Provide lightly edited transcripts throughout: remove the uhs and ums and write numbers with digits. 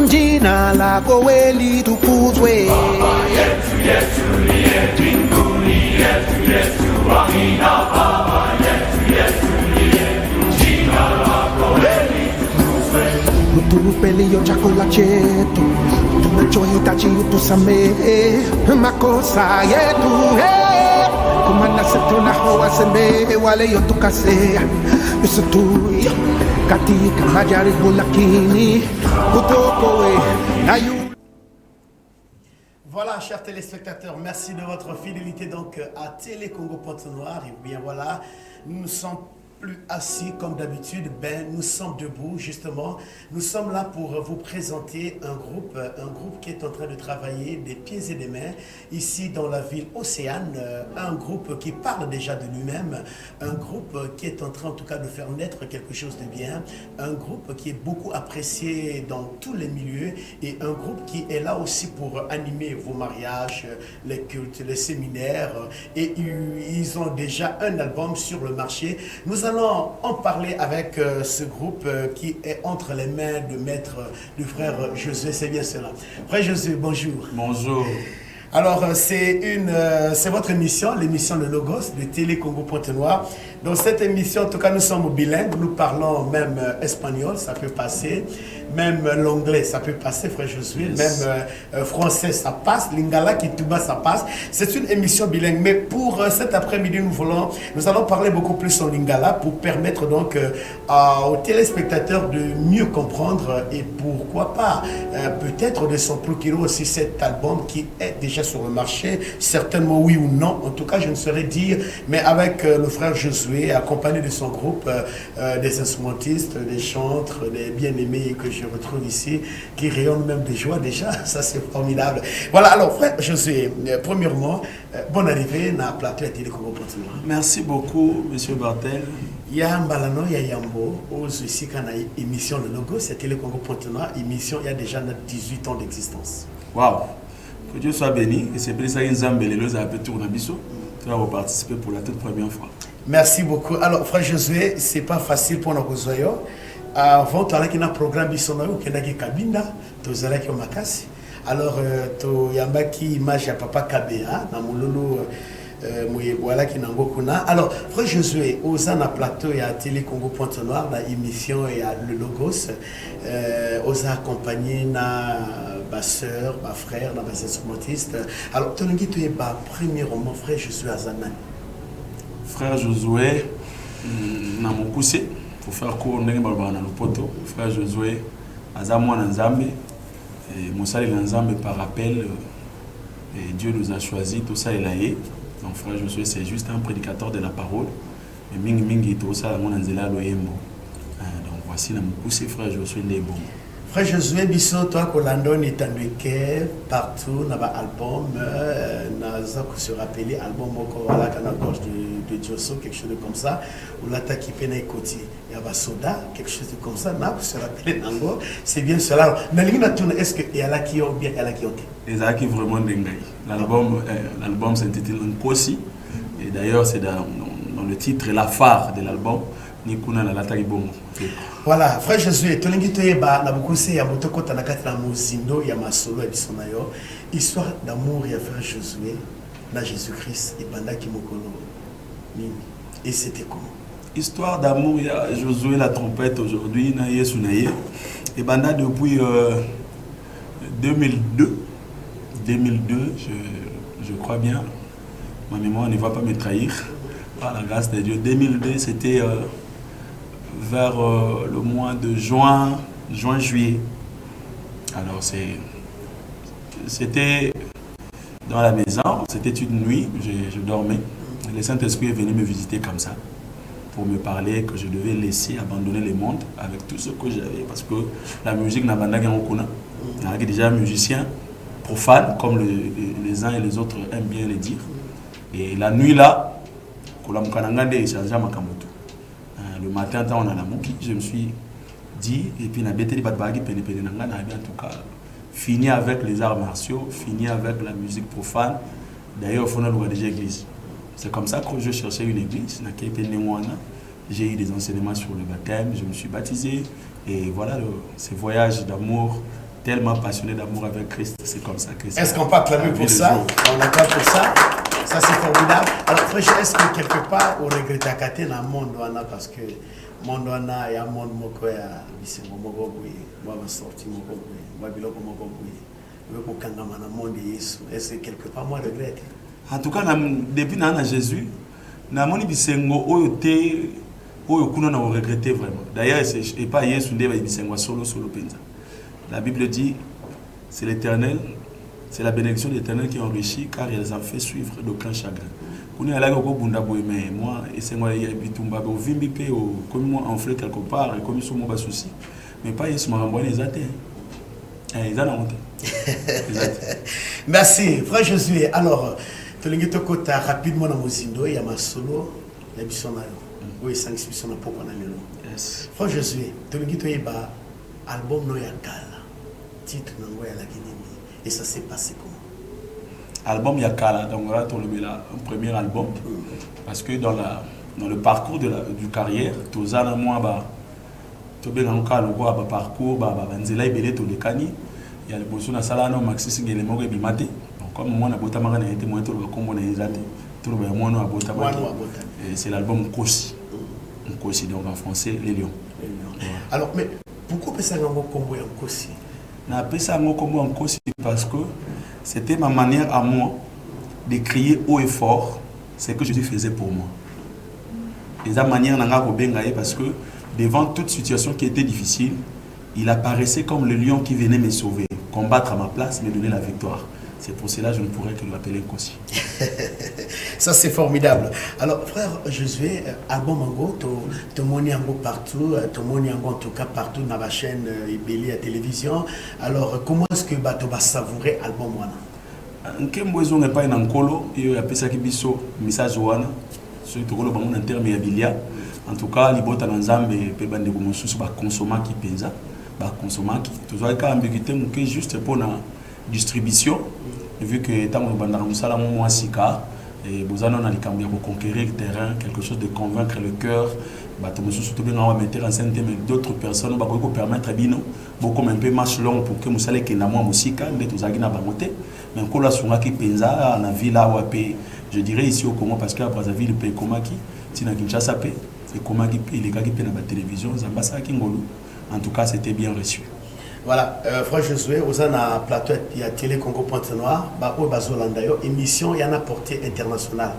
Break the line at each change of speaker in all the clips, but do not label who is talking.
Jina lako weli tukuzwe.
Baba yetu Yesu liye mbinguni, Yesu Yesu amina. Baba yetu Yesu liye mbinguni, jina lako weli tukuzwe.
Utupe leo chakula chetu, tunachohitaji utusamehe makosa yetu, kumana tunaowasamehe wale yotukosea, usitutie katika majaribu, lakini utuokoe na yu.
Voilà, chers téléspectateurs, merci de votre fidélité donc à Télé Congo Pointe-Noire. Et bien voilà, nous ne sommes plus assis comme d'habitude, nous sommes debout justement. Nous sommes là pour vous présenter un groupe qui est en train de travailler des pieds et des mains ici dans la ville Océane. Un groupe qui parle déjà de lui-même, un groupe qui est en train en tout cas de faire naître quelque chose de bien, un groupe qui est beaucoup apprécié dans tous les milieux et un groupe qui est là aussi pour animer vos mariages, les cultes, les séminaires, et ils ont déjà un album sur le marché. Nous allons en parler avec ce groupe qui est entre les mains de maître du frère Josué, c'est bien cela. Frère Josué, bonjour.
Bonjour.
Alors, c'est votre émission, l'émission Le Logos de Télé Congo Pointe-Noire. Dans cette émission, en tout cas, nous sommes bilingues, nous parlons même espagnol, ça peut passer, même l'anglais, ça peut passer, frère Josué, yes. Même français, ça passe, lingala, kituba, ça passe. C'est une émission bilingue, mais pour cet après-midi, nous allons parler beaucoup plus en lingala pour permettre donc aux téléspectateurs de mieux comprendre et pourquoi pas, peut-être de s'en procurer aussi cet album qui est déjà sur le marché, certainement oui ou non, en tout cas je ne saurais dire, mais avec le frère Josué, accompagné de son groupe, des instrumentistes, des chantres, des bien-aimés que je retrouve ici, qui rayonnent même de joie déjà, ça c'est formidable. Voilà, alors frère Josué, premièrement, bonne arrivée dans le plateau de Télé Congo Pointe-Noire.
Merci beaucoup, monsieur Bartel.
Il y a un balano, il y a Yambo, aussi quand on a émission Le Logo, c'est Télé Congo Pointe-Noire, émission, il y a déjà 18 ans d'existence.
Waouh! Que Dieu soit béni, et c'est pour ça qu'ils ont appelé tour Nabiso. Tu vas participer pour la toute première fois.
Merci beaucoup. Alors, frère Josué, c'est pas facile pour nous rejoindre. Avant, tu as un programme bisonayo qui est dans Kabinda, tu as un makasi. Alors, tu as une image de Papa Kabea, dans Moulolo, voilà qui n'a. Alors, frère Josué, aux un plateau et à Télé Congo Pointe-Noire, dans l'émission et à Le Logos, aux accompagné na ma soeur, ma frère, ma instrumentiste. Alors, tu as dit premièrement, frère Josué Azana.
Frère Josué, na mon coussé, pour faire court, on est dans le poteau. Frère Josué, Azamouan Nzambe, et Moussa Nzambe par appel, et Dieu nous a choisi, tout ça est là. Donc, frère Josué, c'est juste un prédicateur de la parole. Et Mingi Mingi, tout ça, on a donc, voici la mon coussé, frère Josué, les bons.
Frère Josué, biso toi Colando ni tanduke partout dans l'album, naza ko se rappeler album moko wala kana gorge de Diosso, quelque chose de comme ça, ou l'attaque pena ekoti ya basoda, quelque chose de comme ça, na ko se rappeler nango, c'est bien cela. Mais lingina tuna est-ce que y a la qui ou bien y a la qui ok.
Les qui vraiment dingue. L'album s'intitule Nkosi et d'ailleurs c'est dans le titre la phare de l'album Nikuna na l'attaque bongo.
Voilà, frère Josué, tolingi toyeba na bukuse ya motoko tanakati na muzindo ya masolo ya bisonayo, histoire d'amour ya frère Josué na Jésus-Christ et pendant qui mokolo nini. Et c'était comment? Histoire
d'amour ya Josué la trompette aujourd'hui na Yesu na ye. Et banda depuis 2002 je crois bien. Ma mémoire ne va pas me trahir. Par la grâce de Dieu. 2002 c'était vers le mois de juin-juillet. Alors c'était dans la maison, c'était une nuit, je dormais. Le Saint-Esprit est venu me visiter comme ça pour me parler que je devais laisser abandonner le monde avec tout ce que j'avais. Parce que la musique n'a pas de déjà musicien profane, comme les uns et les autres aiment bien le dire. Et la nuit là, le matin, on a la mouki, je me suis dit, et puis on a bêté les badbagi, en tout cas, fini avec les arts martiaux, fini avec la musique profane. D'ailleurs, il faut nous déjà église. C'est comme ça que je cherchais une église. J'ai eu des enseignements sur le baptême, je me suis baptisé. Et voilà, ces voyages d'amour tellement passionné d'amour avec Christ. C'est comme ça que c'est.
Est-ce qu'on peut acclamer pour ça? On acclame pour ça. Ça, c'est formidable. Alors, frère, est-ce que quelque part, on regrette à Katé dans le monde, parce que le monde, il y a un monde qui est sorti, est-ce que quelque part, moi, je regrette?
En tout cas, depuis que Jésus, namoni bisengo oyote oyo kuna na regretter vraiment. D'ailleurs, c'est pas Yesu ndeba bisengo solo penza. La Bible dit c'est l'Éternel, c'est la bénédiction de l'Éternel qui enrichit car il les a fait suivre d'aucun chagrin. Kuni ala ko bunda boy mais moi esengo ya bitumba bo vimbi pe comme moi enflé quelque part et comme sur mon bas souci. Mais pas Yesu marambo les até. Ils en ont.
Merci, frère Josué. Alors, tu l'as dit rapidement dans Mozindo, il y a ma solo, la mission là. Oui, 5 missions pour qu'on aille.
Yes.
Frère Josué, tu l'as dit il y a album no yakala. Titre non ya la Guinée. Et ça s'est passé comment?
Album yakala, donc là tu le un premier album parce que dans le parcours du carrière, tous les mois bah tu bien encore le parcours bah nzela ibele to le kani. Il y a le bosso na sala no maxi singele moko ebimate. Comme moi, on a été moins c'est l'album Kosi. Kosi, donc en français, Les Lions.
Alors, mais pourquoi on ça en combo en Kosi?
On a appelé ça en combo en Kosi parce que c'était ma manière à moi de crier haut et fort ce que Jésus faisait pour moi. Et sa manière parce que devant toute situation qui était difficile, il apparaissait comme le lion qui venait me sauver, combattre à ma place, me donner la victoire. C'est pour cela que je ne pourrais que l'appeler Kosi.
Ça, c'est formidable. Alors, frère Josué, album Ango, tu moni Ango partout, tu moni Ango en tout cas partout dans la chaîne Ibeli à télévision. Alors, comment est-ce que tu vas savourer l'album Wana?
Nkembo n'est pas un ankolo, il y a pesé qui biso message Wana, surtout le bangon en termes yabilia. En tout cas, les bottes en Zambie, pe bande comme sous ba consommer qui pensa, ba consommer qui. Tu vois quand ambiguïté mouké juste pour la distribution. Vu que tant que bandara musala moi sika et bozana on a les pour conquérir le terrain, quelque chose de convaincre le cœur, bah tout surtout bien on va mettre en scène mais d'autres personnes bah pour permettre bino beaucoup un peu marche long pour que musala que na moi musika mais tout ça qui n'a pas monté mais encore la sunga qui penza na villa ou je dirais ici au Congo parce qu'à Brazzaville le pays Koma qui tina Kinshasa pe c'est Koma qui les gars qui paient la télévision Zambasa qui ngolu en tout cas c'était bien reçu.
Voilà, frère Josué, vous avez un plateau, il y a Télé Congo Pointe-Noire, émission, il y a une portée internationale.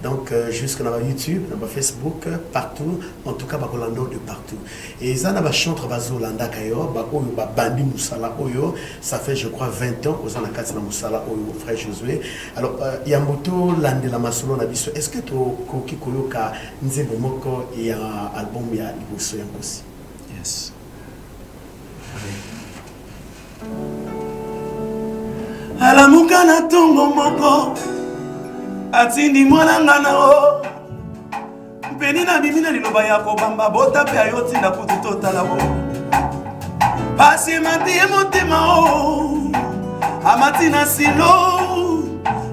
Donc, jusqu'à YouTube, Facebook, partout, en tout cas, de partout. Et ça, on a chanté Bazolanda Kayo, Bandi Moussala Oyo, ça fait, je crois, 20 ans, aux Anakats Moussala Oyo, frère Josué. Alors, il y a Moto Lande la Masolo Nabiso. Est-ce que tu as Koki Koyoka Nzebo Moko et un album, il y a Liboso Yankosi?
Yes. Alamuka na tongo moko atindi mwana ngana o mpeni na bimina liloba ya kobamba bota pe ayoti na kutu totala o pasi mati motema o amati na silo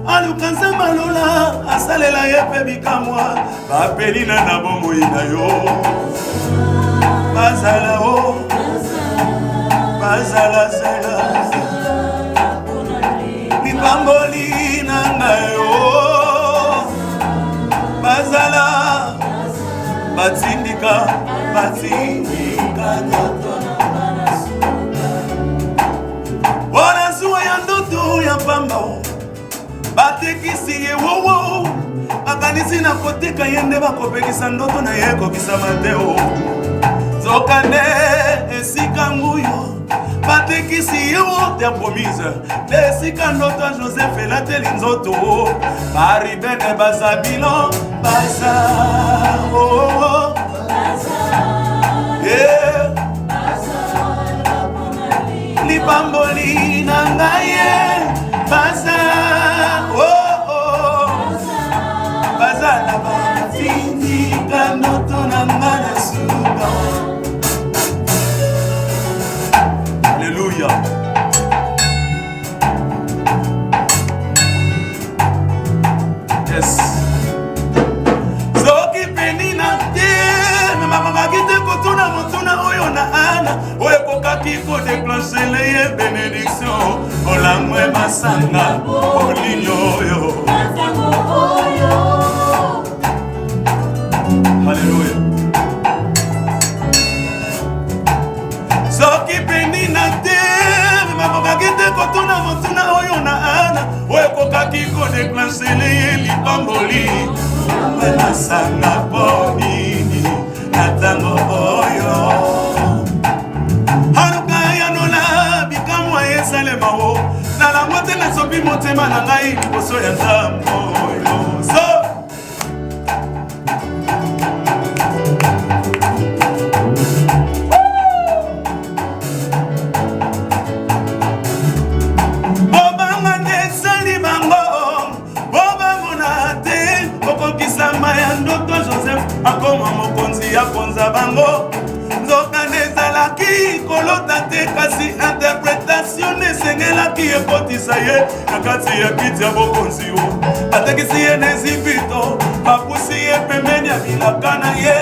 aluka nzamba lola asalela ye pe bikamwa bapeli na bomoi na yo bazala o bazala zela Bamboli nangayo bazala batindika wana zuwa ya ndoto ya pamba batekisi ye wowo akanisi na koteka yende bakopekisa ndoto na ye kokisa mateo zokande esika nguyo batekisi ye wote ya promise esika ndoto ya Joseph elateli nzoto baribene baza bilo baza libamboli na ngaye baza baza na batindika ndoto na nga na suka. Alléluia. Yes. Zoki penina te, mama kite kotuna motuna oyo na ana, oyo kokaki ko déclencher les béné. bénédiction olamwe masanga olinyoyo. Alléluia. Soki pendi na terre makokaki te kotuna motuna oyo na ana oyekokaki kodeklanshele ye lipamboli masanga mpo nini na ntango oyo aluka yanola bikamwa esalema o nalango te nasopi motema na ngai liboso ya nzambo oyo so akoma mokonzi ya konza bango nzoka nezalaki kolota te kasi interpretation esengelaki ekotisa ye na kati ya kiti ya bokonzi yo atekisi ye nezipito bapusi ye pembeni ya bilaka na ye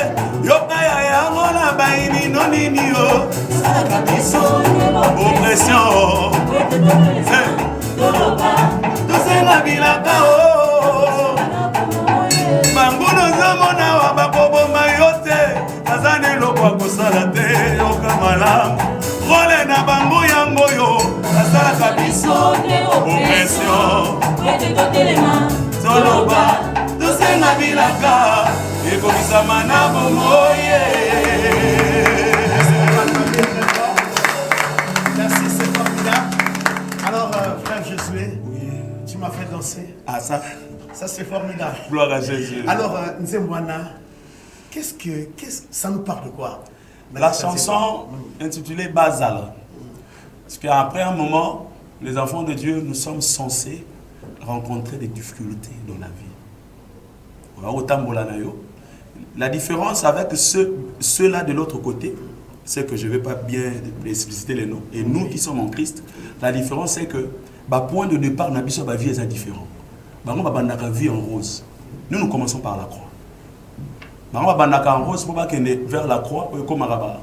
yoka ya yango na bainino nini yo salaka biso opression tosenga bilaka o banguno zomona wa bakoboma yo te aza neloko akosala te yoka malamu role na bango yango yo asalaka biso opression toloba tosenga bilaka ekokisama na bomoye.
Merci, c'est formidable. Alors, frère Josué, tu m'as fait danser.
Ah ça
c'est formidable.
Gloire à Jésus.
Alors, Nzembwana, ça nous parle de quoi?
La chanson intitulée Bazal. Parce qu'après un moment, les enfants de Dieu, nous sommes censés rencontrer des difficultés dans la vie. La différence avec ceux-là de l'autre côté, c'est que je ne vais pas bien expliciter les noms. Et nous qui sommes en Christ, la différence c'est que le point de départ de la vie est différent. On va vie en rose. Nous commençons par la croix. On va en rose pour vers la croix comme après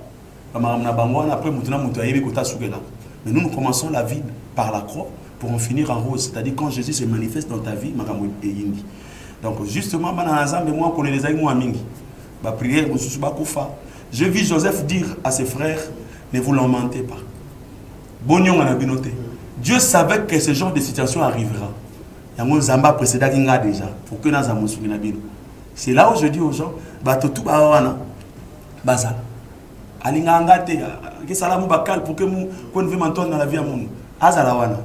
mais nous commençons la vie par la croix pour en finir en rose. C'est-à-dire quand Jésus se manifeste dans ta vie, donc justement, je vis Joseph dire à ses frères, ne vous lamentez pas. Dieu savait que ce genre de situation arrivera. C'est là où je dis aux gens,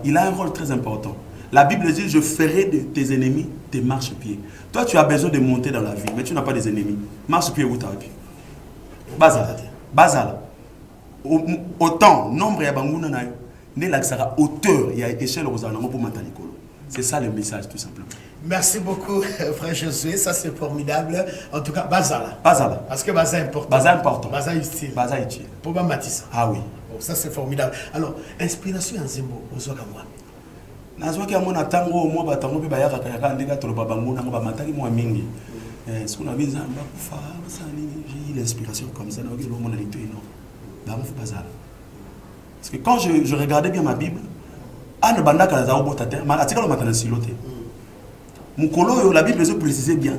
il a un rôle très important. La Bible dit, je ferai de tes ennemis tes marchepieds. Toi, tu as besoin de monter dans la vie, mais tu n'as pas des ennemis. Marchepied où tu as pu. Bazal. Autant, nombre et abanguna na ne l'axara hauteur et à échelle aux alentours pour Matanikolo. C'est ça le message tout simplement.
Merci beaucoup, frère Josué. Ça, c'est formidable. En tout cas, Bazala. Parce que Bazala est important.
Bazala important.
Bazala utile.
Bazala utile.
Pour Matissa.
Ah oui.
Bon, ça, c'est formidable. Alors, inspiration en Zimbo, aux Okamwa.
Nazwaki ya mona tango mo batango pe bayaka kayaka ndeka toloba bango na ba mataki mo mingi. Ce qu'on a vu zamba kufa ça j'ai l'inspiration comme ça na oki lo mona lito ino. Ba mo Bazala. Parce que quand je regardais bien ma Bible, ana bandaka za obota te, ma atika lo matana silote. Mukolo, la Bible précisait bien.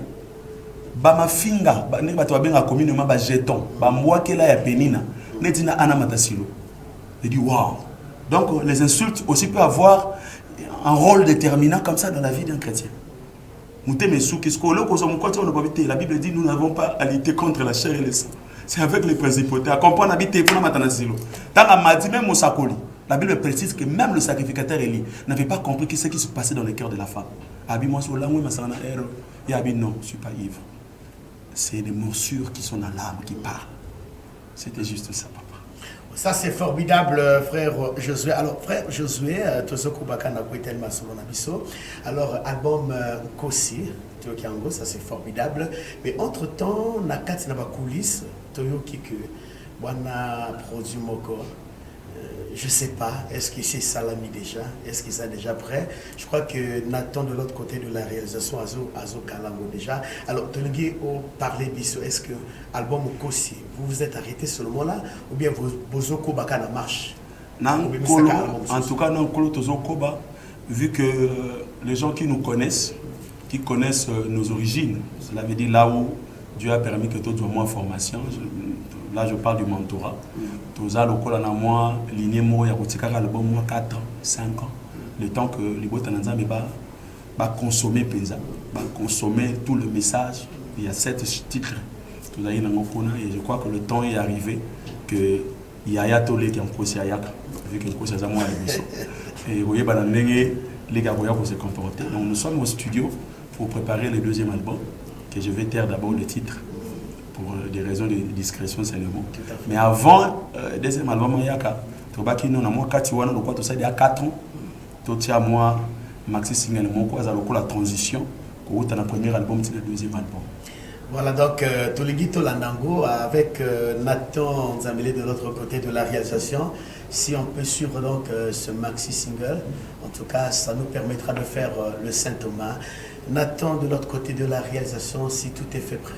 Bama finga, ne ba to benga communément ba jeton, ba mboake la ya penina, netina ana matasilo. Je dis waouh. Donc les insultes aussi peuvent avoir un rôle déterminant comme ça dans la vie d'un chrétien. La Bible dit nous n'avons pas à lutter contre la chair et le sang. C'est avec les principautés. À comprendre habiter pour matanasilo. Dans la madi même Mosakoli, la Bible précise que même le sacrificateur Élie n'avait pas compris ce qui se passait dans le cœur de la femme. Non, je ne suis pas ivre. C'est des morsures qui sont dans l'âme, qui parlent. C'était juste ça, papa.
Ça, c'est formidable, frère Josué. Alors, frère Josué, alors, album Kosi, ça c'est formidable. Mais entre-temps, on a quatre coulisses, Toyo Kiku, on a produit Moko. Je ne sais pas, est-ce que c'est Salami déjà? Est-ce qu'ils sont déjà prêts? Je crois que Nathan de l'autre côté de la réalisation, Azo Kalango déjà. Alors, Tongi, au parler biso, est-ce que l'album Kosi, vous vous êtes arrêté seulement là? Ou bien vos Oko Bakana marche?
En tout cas, Nankolo Tozo Koba, vu que les gens qui nous connaissent, nos origines, cela veut dire là où Dieu a permis que tout soit moins formation. Là, je parle du mentorat. Toza Lokola na moi, lignée moi, Yakotika l'album moi 4 ans, 5 ans. Le temps que les Botananza va consommer Penza, va consommer tout le message. Il y a 7 titres. Et je crois que le temps est arrivé que Yaya Tole qui est en Kosi Ayaka, vu que Kosi Azamo a l'émission. Et vous voyez, les gars vont se comporter. Donc nous sommes au studio pour préparer le deuxième album, que je vais taire d'abord le titre, pour des raisons de discrétion seulement. Mais avant le deuxième album, Ayaka, tu vois qu'il y a moi 4 ans, il y a 4 ans, tu as moi, Maxi Single, la transition, pour le premier album, c'est le deuxième album.
Voilà donc Toligito Landango avec Nathan Nzamele de l'autre côté de la réalisation. Si on peut suivre donc ce maxi single, en tout cas ça nous permettra de faire le Saint-Thomas. Nathan de l'autre côté de la réalisation, si tout est fait prêt.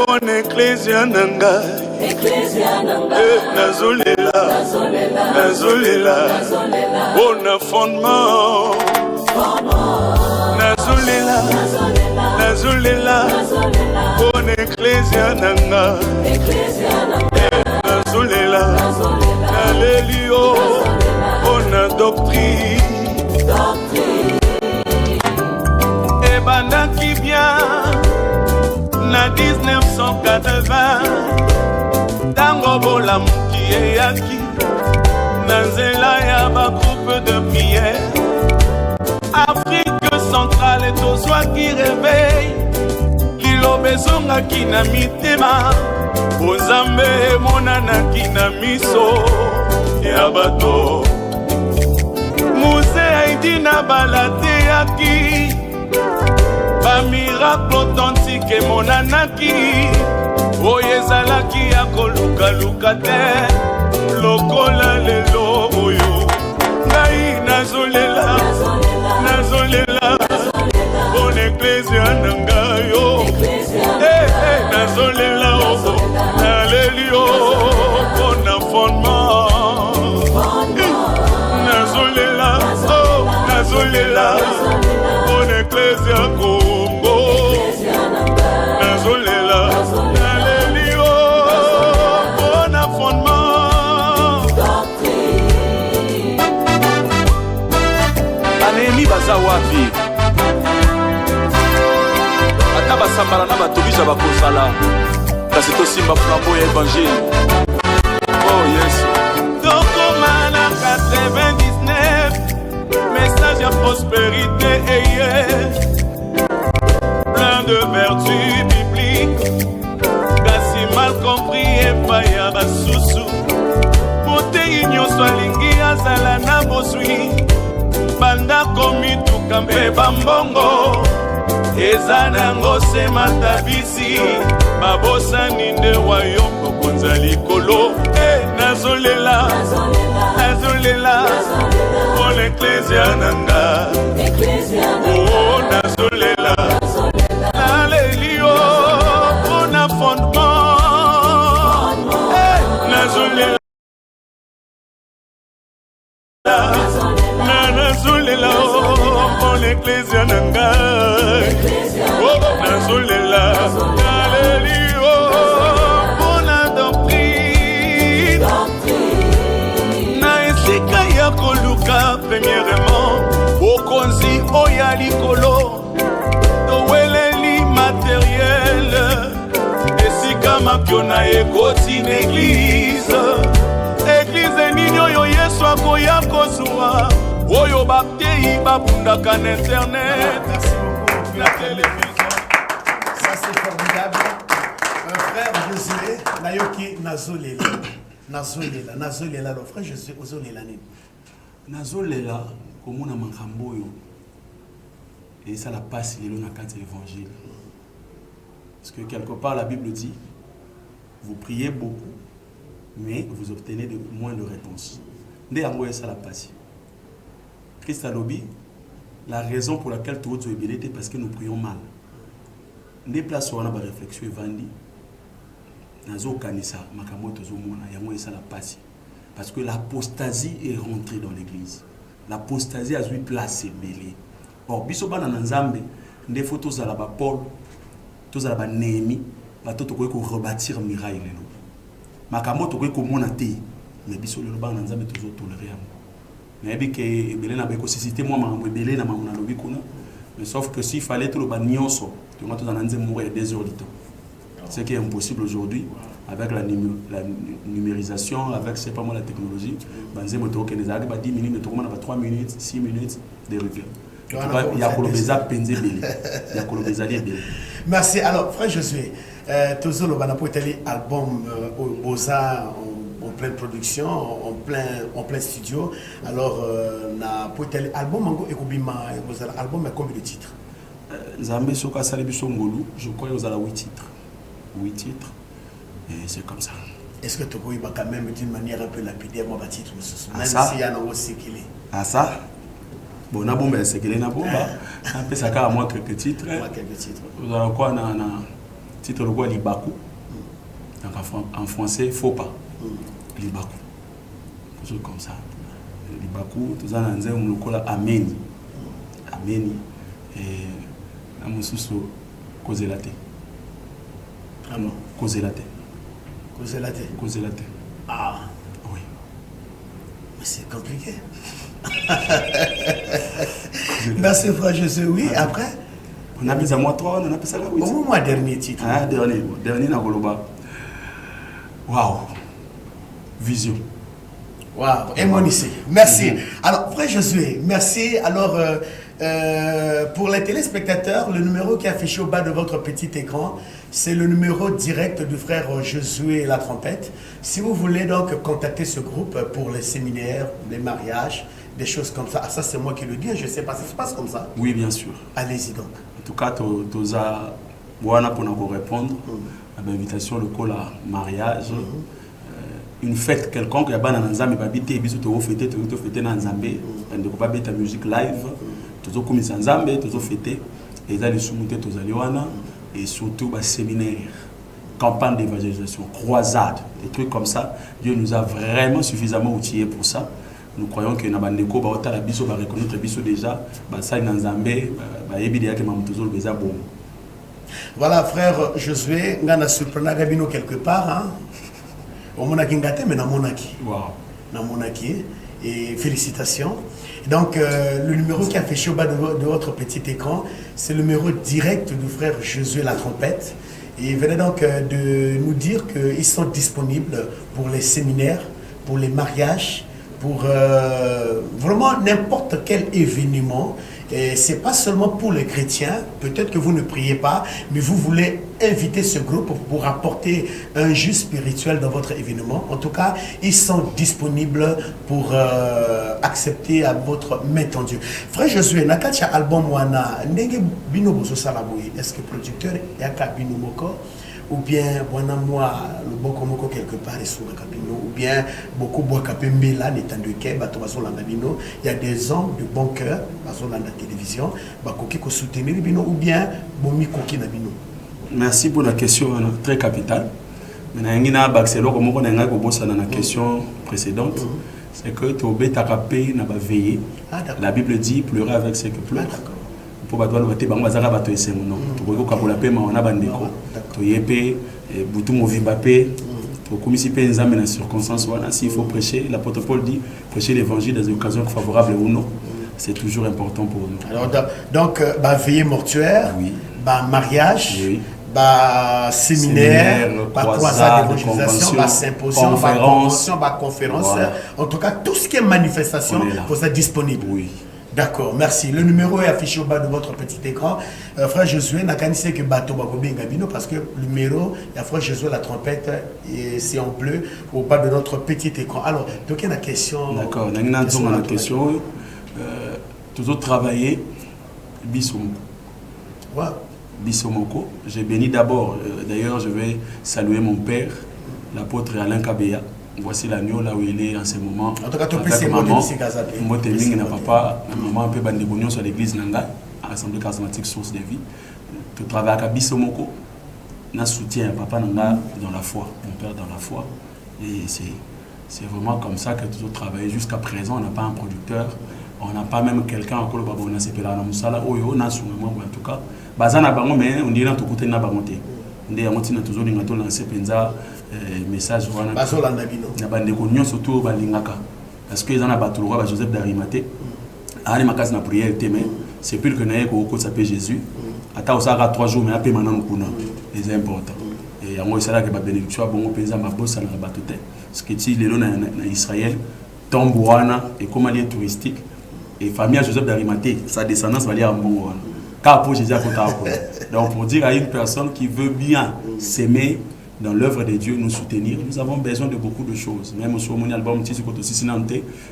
Bon ecclesia nanga nazolela bon fondement nazolela bon ecclesia nanga nazolela nalelio bon doctrine ebandaki bien na 1980 tango bolamuki eyaki na nzela ya bagroupe de prière Afrique centrale tozwaki réveil liloba ezongaki na mitema bonzambe emonanaki na miso ya bato muse aidi na balateyaki miracle authentique emonanaki oyo ezalaki ya kolukaluka te lokola lelo oyo ngai nazolela bon ecclesia na ngai yo nazolela nalelio mpona fondement nazolela bon ecclesia wapi ata basambala na bato bisa bakozala kasi tosimba flambo ya évangile oh yes tokoma na 99 message ya prospérité eye plein de vertus bibliques kasi mal compris epai ya basusu motei nyonso alingi azala na bozwi banda komituka mpe bambongo eza nango semata bisi babosani nde wayombo konza likolo nazolela bon ecclesia nanga nazolela nalelio mpona fondement nazolela bon ecclesia nanga nazolela nalelio mpona doctrine na esika ya koluka premièrement okonzi oya likolo toweleli matériel esika mapiona ekoti na église nini oyo yesu akoya kozwa oyo bakteyi babundaka na internet.
Merci beaucoup la télévision. Ça c'est formidable. Un frère Josué nayoki nazolela le frère Josué ozolela nini
nazolela komona makambo oyo Et ça la passe les longs à l'évangile. Parce que quelque part la Bible dit, vous priez beaucoup, mais vous obtenez moins de réponses. Dès à ça la passe. Christ a lobby, la raison pour laquelle tout le monde est parce que nous prions mal. Des places où on a une réflexion vendue, nazo kanisa makamoto zo mona yango ça la passe. Parce que l'apostasie est rentrée dans l'église. L'apostasie a eu place belé. Or biso bana nzambe des photos à la Paul, tous à la Néhémie, bato to ko rebâtir miraille lelo. Makamoto ko mona te, mais biso le bana nzambe toujours tolérer. Mais bien que belé na beko susciter moi mambo belé na mamona lobi kuna. Mais sauf que s'il fallait tout le ban nyonso, tu vas tout dans nzambe mourir 2 heures du temps. Ce qui est impossible aujourd'hui avec la numérisation, avec c'est pas moi la technologie. Banze moto que les arrêts 10 minutes, mais tout le monde a 3 minutes, 6 minutes de revient. Il y a Kolobeza Penzé Belé. Il y a Kolobeza Belé.
Merci. Alors, frère Josué, toujours le Banapoitali album Oza en pleine production, en plein studio. Alors, na Poitali album Mango Ekobima, album a combien de titres?
Zambé Soka Salibiso Ngolu, je crois que vous avez 8 titres. 8 titres. Et c'est comme ça.
Est-ce que tu peux quand même d'une manière un peu lapidaire, moi, titre, même
s'il
y a un aussi qu'il est?
Ah ça? Bon, na bombe, c'est qu'il est na bombe. Un peu ça à moi quelques titres.
Quelques titres.
Vous avez quoi na titre le quoi Libaku. Donc en français, faux pas. Libaku. Quelque chose comme ça. Libaku, tout ça dans un le là Ameni. Ameni. Et la mususu cause la tête.
Ah bon?
Cause la tête.
Cause la tête.
Cause la tête.
Ah.
Oui.
Mais c'est compliqué. Merci frère Josué. Oui, après
on a mis à moi 3, on a mis ça là 8.
Au moins dernier titre.
Ah, dernier na Goloba. Waouh. Vision.
Waouh, et mon ici. Merci. Alors, frère Josué, merci. Alors, pour les téléspectateurs, le numéro qui est affiché au bas de votre petit écran, c'est le numéro direct du frère Josué La Trompette. Si vous voulez donc contacter ce groupe pour les séminaires, les mariages, des choses comme ça, ça c'est moi qui le dis, je ne sais pas, ça se passe comme ça?
Oui, bien sûr.
Allez-y donc.
En tout cas, tu as pour nous répondre à l'invitation, le call à mariage. Une fête quelconque, il y a des gens qui habitent, ils ont fêté, ils ont fêté dans Zambé, ils ont fêté la musique live, ils ont commis en Zambé, ils ont fêté, et ils ont soumis tous les Aliwana, et surtout des séminaires, campagne d'évangélisation, croisade, des trucs comme ça. Dieu nous a vraiment suffisamment outillés pour ça. Nous croyons que dans les cours, on va reconnaître déjà, ça dans Zambé,
voilà, frère Josué, on a surpris quelque part. Hein? Au Monaki Ngate, mais dans Monaki.
Wow.
Dans Monaki. Et félicitations. Donc, le numéro qui est affiché au bas de votre petit écran, c'est le numéro direct du frère Josué La Trompette. Et il venait donc de nous dire qu'ils sont disponibles pour les séminaires, pour les mariages, pour vraiment n'importe quel événement. Et ce n'est pas seulement pour les chrétiens, peut-être que vous ne priez pas, mais vous voulez inviter ce groupe pour apporter un jus spirituel dans votre événement. En tout cas, ils sont disponibles pour accepter à votre main tendue. Frère Josué, nakacha album wana ndenge bino boso salaboui. Est-ce que le producteur yaka bino moko ou bien wana moi le boko moko quelque part et sur kabino ou bien beaucoup bois kapembe là n'étant de ke bato baso landa bino. Il y a des hommes de bon cœur baso landa télévision bakoki ko soutenir bino ou bien bomi koki na bino.
Merci pour la question très capitale. Maintenant, il y a une question précédente. C'est que tu as veillé. La Bible dit pleurer avec ceux qui pleurent. Pour que tu s'il faut prêcher, l'apôtre Paul dit prêcher l'évangile dans des occasions favorables ou non. C'est toujours important pour nous.
Alors, donc, veillée mortuaire,
oui.
Mariage,
oui.
Séminaire, croisade d'évangélisation, symposium, conférence.
Voilà.
En tout cas, tout ce qui est manifestation, vous êtes disponible.
Oui.
D'accord, merci. Le numéro est affiché au bas de votre petit écran. Frère Josué, n'a que Bato Bagobin parce que le numéro, il y a Frère Josué La Trompette, et c'est en bleu au bas de notre petit écran. Alors, donc il y a une question.
D'accord, il y a une question. Toujours travailler Bissomoko.
Wow.
Bissomoko. J'ai béni d'abord, d'ailleurs je vais saluer mon père, l'apôtre Alain Kabea. Voici l'agneau là où il est en ce moment.
En tout cas, tu peux
avec maman,
essayer
na papa, maman un peu bandébonio sur l'église Nanga, à l'Assemblée charismatique Source de Vie. Tu travailles à Bissomoko, na soutien papa Nanga dans la foi, mon père dans la foi. Et c'est vraiment comme ça que toujours travaillé. Jusqu'à présent, on n'a pas un producteur, on n'a pas même quelqu'un encore le babo, on a s'appelé à la Moussala, on a sous moi en tout cas. Bazana bango mais on dirait tout côté na bangoté. On dit on toujours l'ingato lancer penza message wana.
Bazolanda bino.
Na bande ko nyon surtout balingaka. Parce que ils en a battu le roi Joseph d'Arimathée. Ani makasi na prière mais c'est plus que naye ko s'appelle Jésus. Ata osaka 3 jours mais après maintenant kuna. C'est important. Et yango isala ke ba bénédiction bongo penza mabosa na batote. Ce qui est lelo na Israël tombe wana et comme allié touristique et famille à Joseph d'Arimathée sa descendance va aller à Mbongo wana. Car pour Jésus à côté. Donc pour dire à une personne qui veut bien s'aimer dans l'œuvre de Dieu, nous soutenir, nous avons besoin de beaucoup de choses. Même sur mon album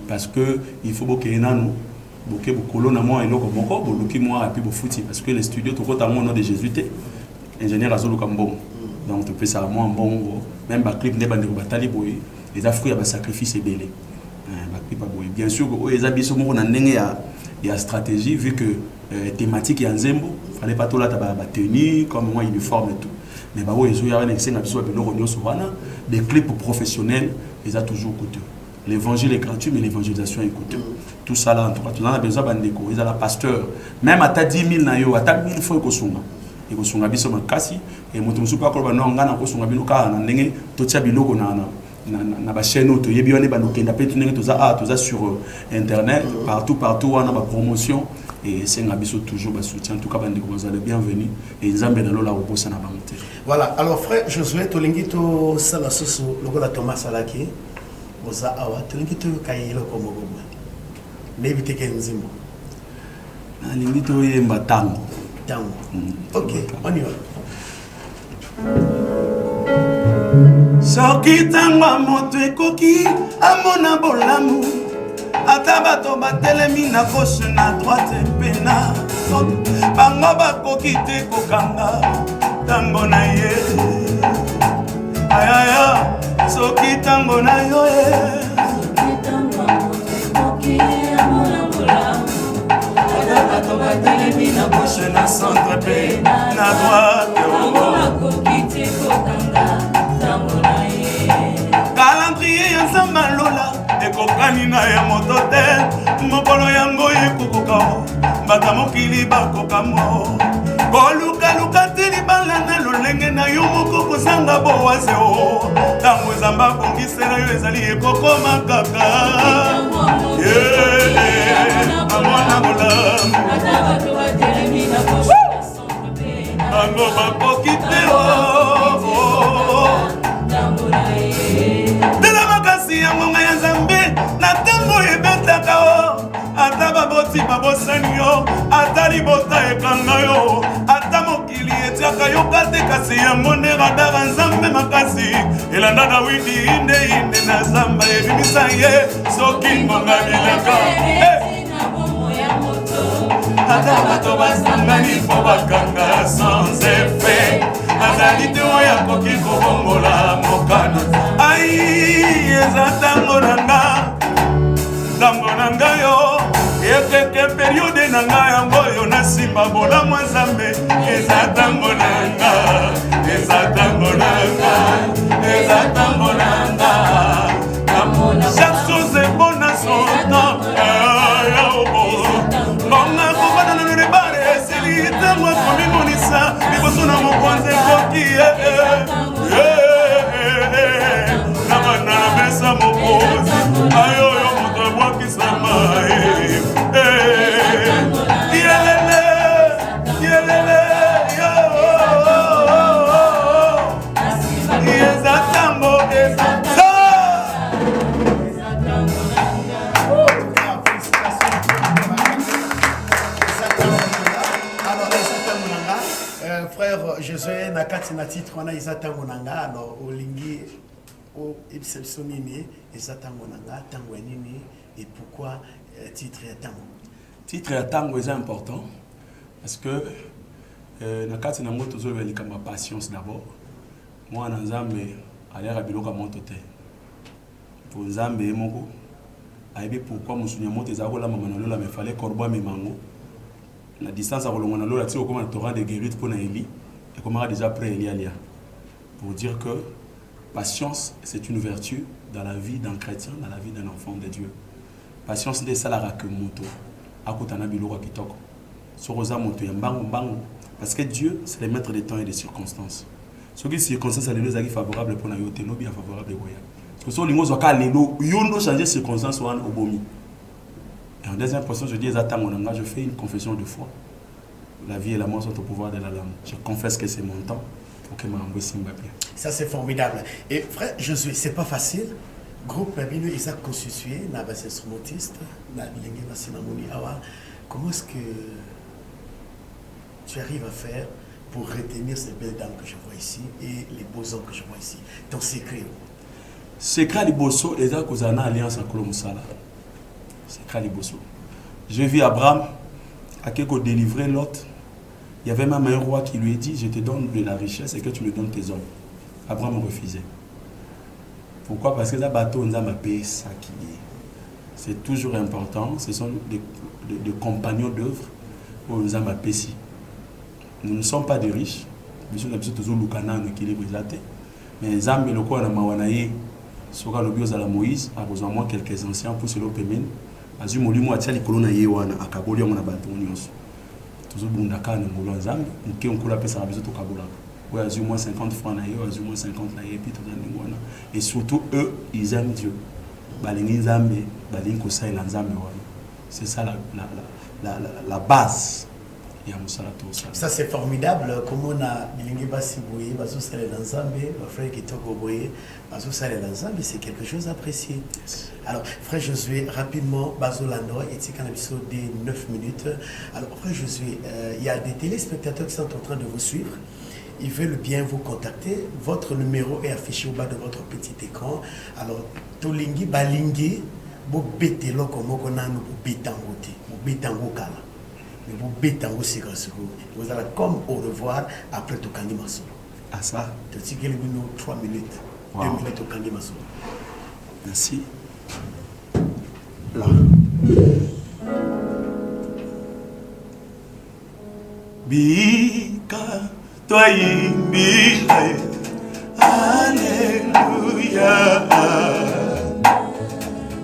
parce que il faut beaucoup nous beaucoup beaucoup na moi et loko moko boluki moi et puis bofuti parce que les studios tout côté au nom de Jésus ingénieur azolo kambon. Donc tu peux ça moi bon même ba clip ne bande ko batali boy les africains ba sacrifice et belé. Ba clip ba boy. Bien sûr les abisso moko na ndenge ya stratégie vu que thématique ya nzembo fallait pas tout là ta ba tenue comme moi uniforme et tout. Mais bah oui, il y a des clips professionnels, ils ont toujours coûteux. L'évangile est gratuit, mais l'évangélisation est coûteux. Tout ça là, en tout cas, tu en as besoin de déco. Ils ont la pasteur. Même à ta 10 000 nayo, à ta 1000 fois ils sont ils sont habillés sur ma casse. Et mon tour pas comme non, on a encore habillé car on a n'engagé tout ça biloko na ba chaîne auto. Yebi on est banoké na peut tout ça sur internet partout on a ma promotion. Et c'est un abisso toujours bas soutien. En tout cas, vous allez bienvenue. Et ils ont bien la repose na banté.
Voilà. Alors frère Josué, tolingi to sala soso lokola Thomas Salaki. Boza awa tolingi to kayilo komo komo. Nebite kenzimbo.
Na lingi to yemba tango.
Tango. OK, on y va.
Soki tango moto ekoki amona bolamu. Atabato batelemi na gauche na droite pena bango bakoki te kokanga tango na ye ayaya soki tango na yo atabato batelemi na gauche na centre pe na droite bango bakoki te kokanga tango na ye calendrier ya nzamba lola ekokani na ya moto te mokolo yango ekokoka bata mokili bakokamo kolukaluka te libala na lolenge na yo moko kozanga bowaze o ntango ezamba abongisela yo ezali ekokoma kaka amona bolamu bango bakoki te tela makasi ya ngonga ya nzambe na ntango ebetaka o ata baboti babosani yo ata libota ekanga yo ata mokili etiaka yoka te kasi yango nde radara nzambe makasi elanda dawidi inde na zamba ebimisa ye soki ngonga bilaka ata bato basangani mpo bakanga sans effet azali te oyo akoki kobongola mokano ai eza ntango na nga yo ekeke periode na nga yango oyo nasimba bolamu ya nzambe eza ntango na nga chaque chose est bonne à son temps bonga kobana na lebare esili ntango akomimonisa liboso na mokonzi ekoki na banda na mesa mokonzi ayoyo moto abwakisama yelele eza ntango
frère Josué nakati na titre wana eza tango nanga alors olingi o exception nini eza tango nanga tango nini et pourquoi titre ya tango
ya tango est important Parce que na kati na moto zo beli kama patience d'abord. Moi na nzambe aller à biloka moto te. Pour nzambe moko aibe pourquoi musunya moto ezako la mama na lola me fallait korba me mango. La distance à kolonga na lola ti okoma torrent de guérite pour na Eli et comment déjà près Eli alia. Pour dire que patience c'est une vertu dans la vie d'un chrétien, dans la vie d'un enfant de Dieu. Patience n'est ça la que moto. Akutana biloka kitoko. Soroza moto ya mbango. Parce que Dieu, c'est le maître des temps et des circonstances. Ce qui est circonstances, c'est les favorables pour la yoté, non bien favorable pour parce que si on dit que yondo changer circonstances au bomi. Et en deuxième position, je dis je fais une confession de foi. La vie et la mort sont au pouvoir de la langue. Je confesse que c'est mon temps pour que ma bien.
Ça c'est formidable. Et frère Josué, c'est pas facile. Groupe Babino Isaac constitué, na base instrumentiste, na bilingue basinamoni awa. Comment est-ce que tu arrives à faire pour retenir ces belles dames que je vois ici et les beaux hommes que je vois ici? Ton secret?
Secret Liboso, et là, vous avez une alliance à Kolomoussala. Secret Liboso. J'ai vu Abraham, à qui il délivrer l'autre. Il y avait même un roi qui lui a dit, je te donne de la richesse et que tu me donnes tes hommes. Abraham refusait. Pourquoi? Parce que là, bateau, on a payé ça qui est. C'est toujours important. Ce sont des compagnons d'œuvre pour nous a payé. Nous ne sommes pas des riches. Nous sommes toujours Lukana, un équilibre exact. Mais les âmes, le quoi, on a Mawanaï, Soka Lobios à la Moïse, a besoin de quelques anciens pour se l'opéminer. Azul Molimo a tia les colonnes à Yewana, à Kabolia, on a battu toujours Bundaka, on a Zam, qui ont coulé à Pessa, à Kabola. Oui, Azul moins 50 francs, Azul moins 50 naïe, puis tout le. Et surtout, eux, ils aiment Dieu. Balingi Zambe, Balingi Kosa et Lanzambe. C'est ça la base.
Ça c'est formidable. Comme on a bilingue basiboué, baso sale l'ensemble, frère qui toque boye, baso sale l'ensemble, c'est quelque chose d'apprécié. Alors frère Josué, rapidement, baso lando, et c'est un épisode de 9 minutes. Alors frère Josué, il y a des téléspectateurs qui sont en train de vous suivre. Ils veulent bien vous contacter. Votre numéro est affiché au bas de votre petit écran. Alors tolingi balingi, bo bete loko moko nanu bo betangote, bo betango kala. Vous bétango vous allez comme au revoir après tout Kandi Masso.
Ah ça?
Tu sais qu'il y a 3 minutes, 2 minutes au Kandi Masso.
Merci. Là. Bika toi bika. Alléluia.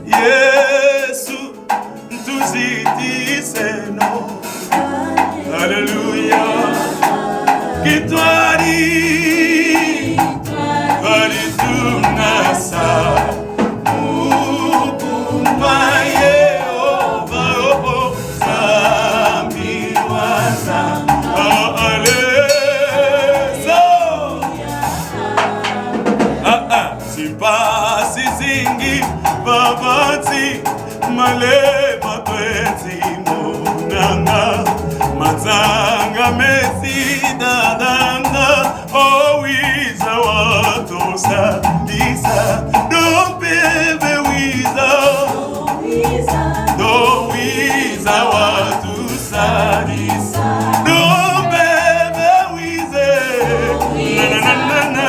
Yesu tuzidi non. Alléluia. Qui toi dit, Tunasa. Babati male matwezi monanga mazanga mesi dadanga o wiza watosa disa do bebe wiza do wiza watosa disa do bebe wize na na na na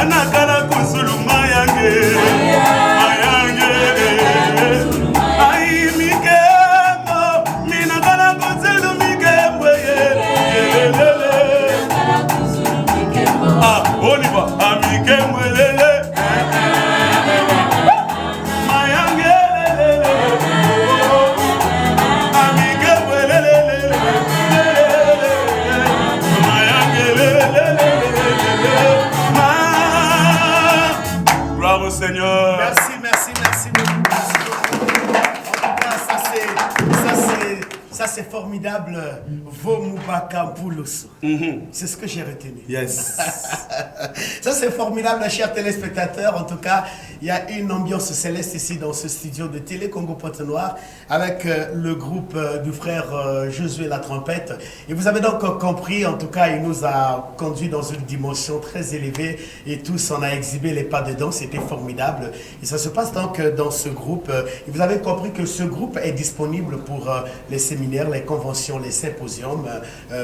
anakala kusulu mayange mayange ai mikembo minakala kusulu mikembo lele ah oliva amikembo lele mayange lele amikembo lele Gloire au Seigneur.
Merci, merci, merci beaucoup. Merci beaucoup. En tout cas, ça c'est formidable. Vomubaka Poulos. C'est ce que j'ai retenu.
Yes.
Ça c'est formidable, chers téléspectateurs. En tout cas, il y a une ambiance céleste ici dans ce studio de Télé Congo Pointe-Noire avec le groupe du frère Josué La Trompette. Et vous avez donc compris, en tout cas, il nous a conduit dans une dimension très élevée et tous on a exhibé les pas de danse. C'était formidable. Et ça se passe donc dans ce groupe. Et vous avez compris que ce groupe est disponible pour les séminaires, les conventions, les symposiums,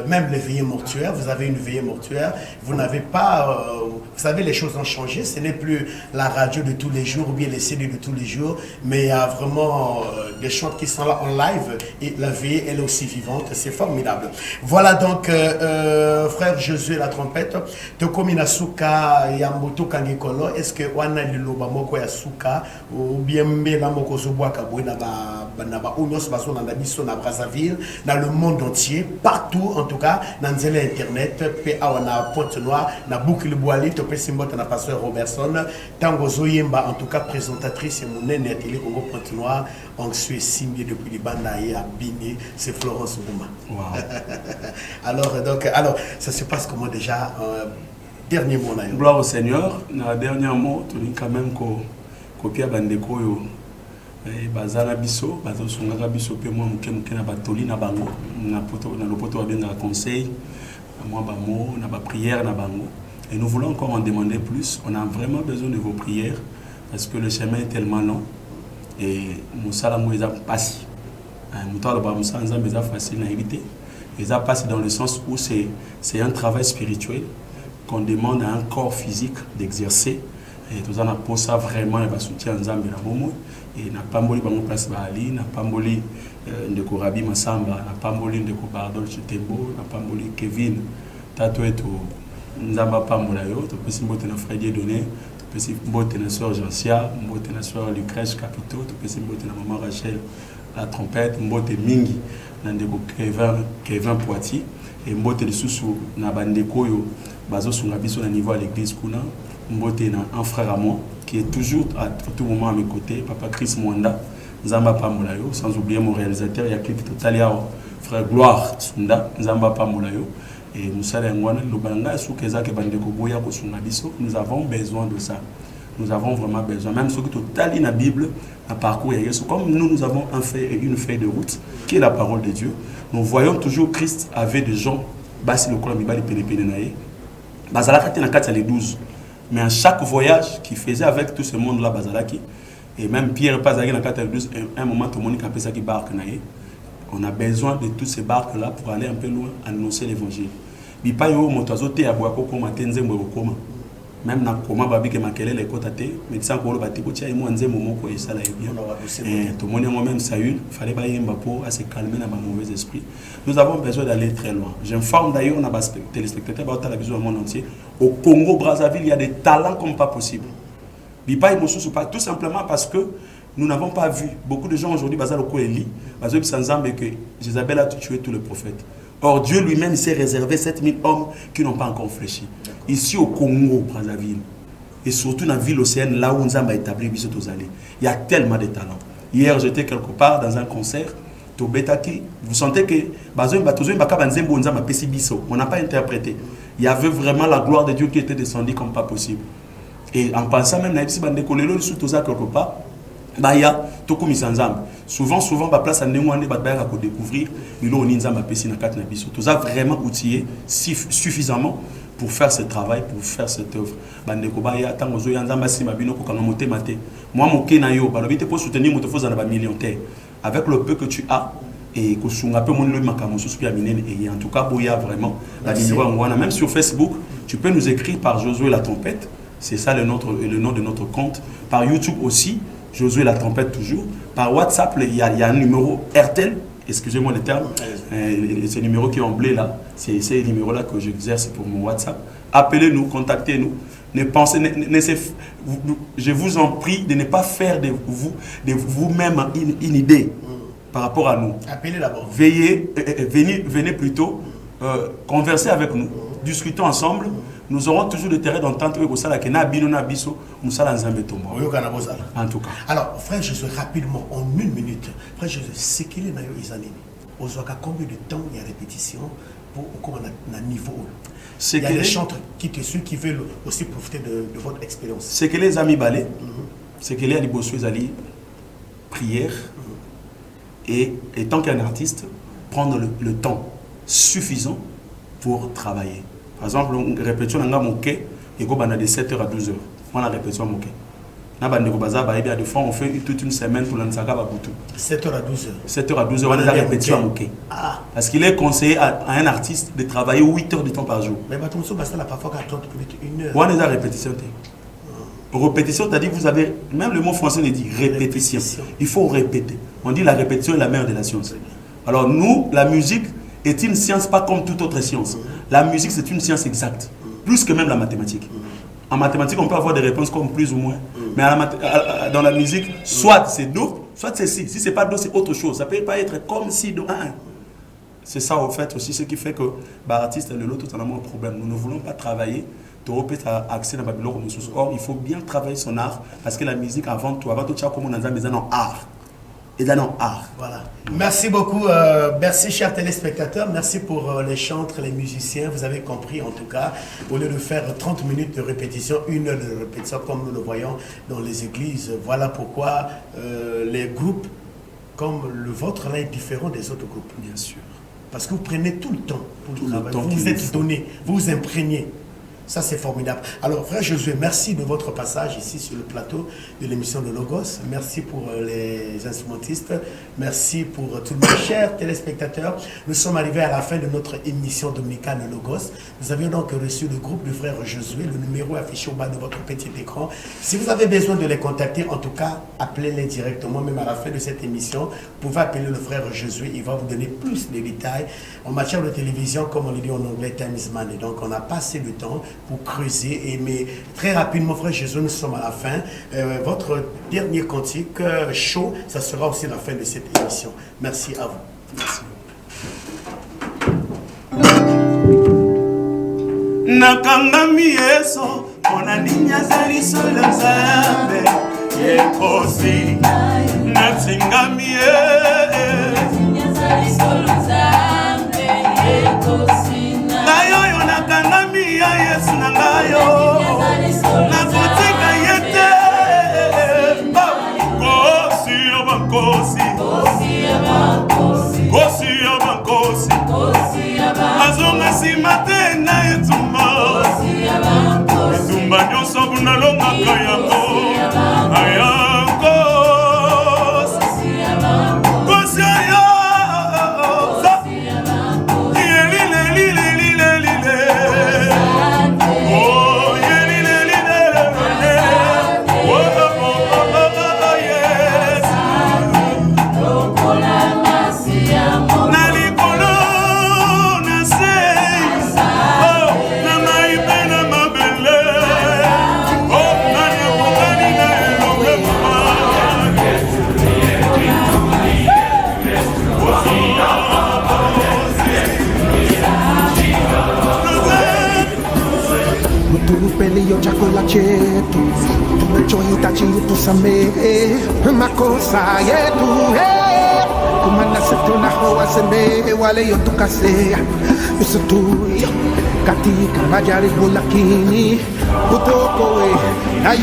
même les veillées mortuaires. Vous avez une veillée mortuaire. Vous n'avez pas... vous savez, les choses ont changé. Ce n'est plus la radio de tous les jours ou bien les CD de tous les jours, mais il y a vraiment des chants qui sont là en live et la veillée, elle est aussi vivante. C'est formidable. Voilà donc, frère Josué La Trompette, Tokomi Nasuka Yamboto Kangekolo, est-ce que Wana Liloba Moko Yasuka ou bien Mbela Moko Zoboaka Naba Unyos Baso Nandabiso na Brazzaville, dans le monde entier, partout en tout cas, dans Internet, Awana Pointe-Noire, na Boukili Boali, Topé Simbot, na Pasteur Robertson, Tango Zoyemba, en tout cas présentatrice et mon aîné Télé Congo Pointe-Noire, en Suisse, Simbi depuis les Bandaï à Bini, c'est Florence Bouma.
Wow.
alors, ça se passe comment déjà? Dernier mot là.
Gloire au Seigneur. Na dernier mot, tu dis quand même que copia bandeko yo bazala biso, bazo sunga biso pe moi muke na batoli na bango na poto na lopoto abenga conseil, moi ba mot na ba prière na bango. Et nous voulons encore en demander plus. On a vraiment besoin de vos prières parce que le chemin est tellement long et musala mo eza passi. Mutala ba musala nzambe eza facile na éviter. Eza passi dans le sens où c'est un travail spirituel qu'on demande à un corps physique d'exercer. Et tout ça, on a ça vraiment, il va soutenir Nzambe na bomo. Et n'a pas mboli bango place Bali, n'a pas mboli ndeko Rabi Masamba, n'a pas mboli ndeko Bardol Chitembo, n'a pas mboli Kevin. Tato eto Nzamba pambola yo, to pesi mbote na Fredie Donné, to pesi mbote na sœur Jansia, mbote na sœur Lucrèce Capito, to pesi mbote na maman Rachel La Trompette, mbote mingi na ndeko Kevin Poitiers et mbote de susu na bandeko yo bazo sunga biso na niveau à l'église kuna. Mbote na un frère à moi qui est toujours à tout moment à mes côtés, papa Chris Mwanda, Nzamba Pamolayo, sans oublier mon réalisateur, il y a clip total yao, frère Gloire Sunda, Nzamba Pamolayo, et Moussa Lengwana, Lubanga, Soukeza, Kebandeko Boya, Kosungabiso, nous avons besoin de ça. Nous avons vraiment besoin, même ce que total dans la Bible, un parcours, comme nous avons une feuille de route, qui est la parole de Dieu, nous voyons toujours Christ avec des gens, Bassi le Kolambibali Pénépenénaï, Bazalakati Nakati les 12. Mais à chaque voyage qu'il faisait avec tout ce monde-là, Bazalaki, et même Pierre Pazaki dans 92, un moment, tout le monde a appelé ça qui barque. On a besoin de tous ces barques-là pour aller un peu loin, annoncer l'évangile. Même dans comment babi que makele les côtes médecin ko ba tikotia et moi nzembo moko et ça là bien tout le monde moi-même Saül fallait pas yemba pour à se calmer dans ma mauvais esprit. Nous avons besoin d'aller très loin. J'informe d'ailleurs on a des téléspectateurs ba la vision au monde entier. Au Congo Brazzaville, il y a des talents comme pas possible. Bipa imosusu pas tout simplement parce que nous n'avons pas vu beaucoup de gens aujourd'hui bazal ko Eli bazo bisanzambe que Jézabel a tué tous les prophètes. Or, Dieu lui-même s'est réservé 7000 hommes qui n'ont pas encore fléchi. Ici au Congo, Brazzaville, et surtout dans la ville océane, là où nous avons établi, il y a tellement de talents. Hier, j'étais quelque part dans un concert, vous sentez que on n'a pas interprété. Il y avait vraiment la gloire de Dieu qui était descendue comme pas possible. Et en pensant même, quelque part, Baya, toko misanzam. Souvent, ba place à Néouane, ba découvrir, il on inza ma pesi na kat na biso. Tout ça vraiment outillé suffisamment pour faire ce travail, pour faire cette œuvre. Bandeko baya tango zo yanza masi mabino ko kana moté maté. Moi mon na yo, ba lobité pour soutenir moto foza na ba millionnaire. Avec le peu que tu as et que sunga peu mon le makamo sous et en tout cas boya vraiment la numéro ngwana même sur Facebook, tu peux nous écrire par Josué La Trompette. C'est ça le nom de notre compte. Par YouTube aussi, Josué la Tempête toujours. Par WhatsApp, il y a un numéro RTL, excusez-moi le terme, ce numéro qui est en blé là, c'est le numéro là que j'exerce pour mon WhatsApp. Appelez-nous, contactez-nous. Je vous en prie de ne pas faire de vous-même une idée par rapport à nous.
Appelez d'abord.
Venez plutôt converser avec nous, discutons ensemble. Nous aurons toujours le terrain d'entente avec ça, que na bino na biso, nous allons ensemble tomber. En tout cas.
Alors, frère Josué, rapidement, en 1 minute, frère Josué, c'est qu'il est dans les années. Combien de temps il y a répétition pour un niveau? Il y a des chantres qui te suivent, qui veulent aussi profiter de votre expérience.
C'est que les amis balais, c'est que les alibossués allaient prière et tant qu'un artiste, prendre le temps suffisant pour travailler. Par exemple, on répétition dans mon quai et on a de 7h à 12h. On a répétition à mon quai. De fois, on fait toute une semaine pour l'Ansaka Babutu.
7h à 12h.
7h à 12h, on a répétition à mon quai. Parce qu'il est conseillé à un artiste de travailler 8 heures de temps par jour.
Mais Batumso, ça n'a parfois 30 minutes, 1 heure.
On a répétition. Répétition, c'est-à-dire que vous avez, même le mot français dit répétition. Il faut répéter. On dit la répétition est la mère de la science. Alors nous, la musique est une science pas comme toute autre science. La musique, c'est une science exacte, plus que même la mathématique. En mathématiques, on peut avoir des réponses comme plus ou moins. Mais dans la musique, soit c'est do, soit c'est si. Si c'est pas do, c'est autre chose. Ça peut pas être comme si do. C'est ça, au fait, aussi ce qui fait que l'artiste et l'autre, tout en un problème. Nous ne voulons pas travailler. Accès dans Babylone comme sous. Or, il faut bien travailler son art parce que la musique, avant tout, tu as comme on a des art.
Voilà. Merci beaucoup, merci chers téléspectateurs, merci pour les chantres, les musiciens, vous avez compris en tout cas, au lieu de faire 30 minutes de répétition, 1 heure de répétition comme nous le voyons dans les églises, voilà pourquoi les groupes comme le vôtre là est différent des autres groupes.
Bien sûr.
Parce que vous prenez tout le temps pour le travail, vous vous êtes donné, vous vous imprégnez. Ça, c'est formidable. Alors, frère Josué, merci de votre passage ici sur le plateau de l'émission de Logos. Merci pour les instrumentistes. Merci pour tous mes chers téléspectateurs. Nous sommes arrivés à la fin de notre émission dominicale Logos. Nous avions donc reçu le groupe du frère Josué, le numéro affiché au bas de votre petit écran. Si vous avez besoin de les contacter, en tout cas, appelez-les directement. Même à la fin de cette émission, vous pouvez appeler le frère Josué. Il va vous donner plus de détails. En matière de télévision, comme on le dit en anglais, time is money. Donc, on n'a pas assez de temps pour creuser. Mais très rapidement, frère Jésus, nous sommes à la fin. Votre dernier cantique chaud, ça sera aussi la fin de cette émission. Merci à vous.
Merci. Nakangami yeso, onaninya zali solo zambe, yekosi, natsingami
Natsinya zali solo zambe, yekosi.
Nayo nakangami ya yesu nangayo, nakotika yete, kosi abakosi, kosi abakosi, azonga simate na etumba, etumba nyonso bunalonga kayako, ayako, kosi ayo.
Pelio chakula chetu tunachohitaji tusamehe makosa yetu kumana setu na wasamehe wale yotukasea usituyo katika majaribu lakini utokoe na